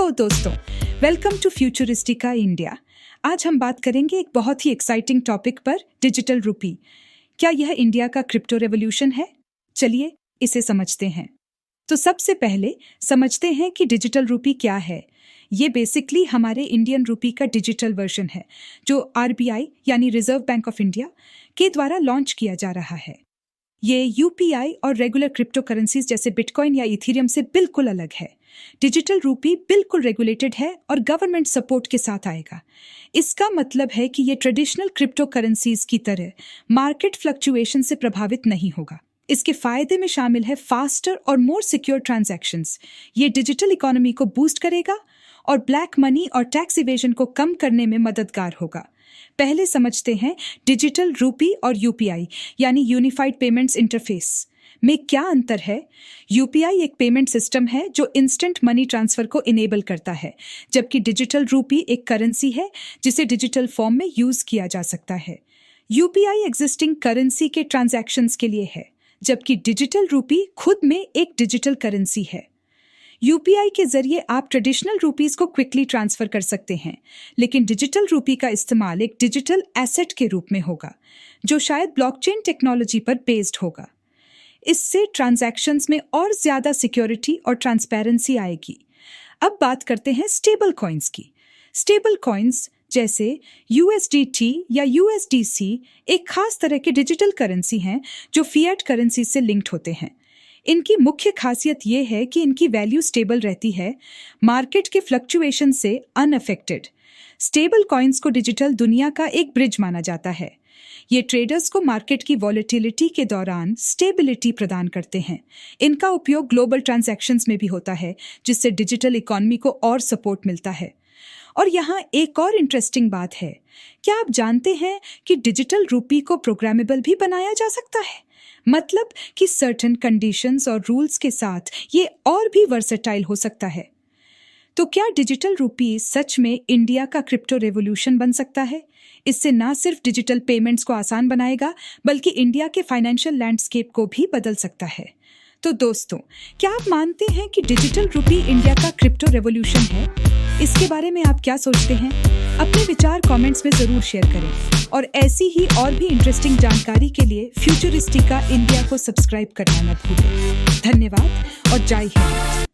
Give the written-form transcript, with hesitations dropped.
तो दोस्तों, welcome to फ्यूचरिस्टिका India. आज हम बात करेंगे एक बहुत ही एक्साइटिंग टॉपिक पर, डिजिटल रूपी। क्या यह इंडिया का क्रिप्टो रेवोल्यूशन है? चलिए इसे समझते हैं। तो सबसे पहले समझते हैं कि डिजिटल रूपी क्या है। ये बेसिकली हमारे इंडियन रूपी का डिजिटल वर्जन है, जो आरबीआई यानी रिजर्व बैंक ऑफ इंडिया के द्वारा लॉन्च किया जा रहा है। ये यूपीआई और रेगुलर क्रिप्टो करेंसीज जैसे बिटकॉइन या इथेरियम से बिल्कुल अलग है। डिजिटल रूपी बिल्कुल रेगुलेटेड है और गवर्नमेंट सपोर्ट के साथ आएगा। इसका मतलब है कि ये ट्रेडिशनल क्रिप्टो करेंसीज की तरह मार्केट फ्लक्चुएशन से प्रभावित नहीं होगा। इसके फायदे में शामिल है फास्टर और मोर सिक्योर ट्रांजैक्शंस। ये डिजिटल इकोनॉमी को बूस्ट करेगा और ब्लैक मनी और टैक्स इवेजन को कम करने में मददगार होगा। पहले समझते हैं डिजिटल रूपी और यूपीआई यानी यूनिफाइड पेमेंट्स इंटरफेस में क्या अंतर है। यूपीआई एक पेमेंट सिस्टम है जो इंस्टेंट मनी ट्रांसफर को इनेबल करता है, जबकि डिजिटल रूपी एक करेंसी है जिसे डिजिटल फॉर्म में यूज किया जा सकता है। यूपीआई एग्जिस्टिंग करेंसी के ट्रांजैक्शंस के लिए है, जबकि डिजिटल रूपी खुद में एक डिजिटल करेंसी है। यूपीआई के जरिए आप ट्रेडिशनल रूपीज को क्विकली ट्रांसफर कर सकते हैं, लेकिन डिजिटल रूपी का इस्तेमाल एक डिजिटल एसेट के रूप में होगा, जो शायद ब्लॉकचेन टेक्नोलॉजी पर बेस्ड होगा। इससे ट्रांजैक्शंस में और ज्यादा सिक्योरिटी और ट्रांसपेरेंसी आएगी। अब बात करते हैं स्टेबल कॉइन्स की। स्टेबल कॉइन्स जैसे यूएसडीटी या यूएसडीसी एक खास तरह के डिजिटल करेंसी हैं जो फिएट करेंसी से लिंक्ड होते हैं। इनकी मुख्य खासियत ये है कि इनकी वैल्यू स्टेबल रहती है, मार्केट के फ्लक्चुएशन से अनअफेक्टेड। स्टेबल कॉइन्स को डिजिटल दुनिया का एक ब्रिज माना जाता है। ये ट्रेडर्स को मार्केट की वॉलेटिलिटी के दौरान स्टेबिलिटी प्रदान करते हैं। इनका उपयोग ग्लोबल ट्रांजैक्शंस में भी होता है, जिससे डिजिटल इकोनॉमी को और सपोर्ट मिलता है। और यहाँ एक और इंटरेस्टिंग बात है, क्या आप जानते हैं कि डिजिटल रूपी को प्रोग्रामेबल भी बनाया जा सकता है? मतलब कि सर्टेन कंडीशंस और रूल्स के साथ ये और भी वर्सेटाइल हो सकता है। तो क्या डिजिटल रूपी सच में इंडिया का क्रिप्टो रेवोल्यूशन बन सकता है? इससे ना सिर्फ डिजिटल पेमेंट्स को आसान बनाएगा, बल्कि इंडिया के फाइनेंशियल लैंडस्केप को भी बदल सकता है। तो दोस्तों, क्या आप मानते हैं कि डिजिटल रूपी इंडिया का क्रिप्टो रेवोल्यूशन है? इसके बारे में आप क्या सोचते हैं? अपने विचार कमेंट्स में जरूर शेयर करें और ऐसी ही और भी इंटरेस्टिंग जानकारी के लिए फ्यूचरिस्टिका इंडिया को सब्सक्राइब करना मत भूलें। धन्यवाद और जय हिंद।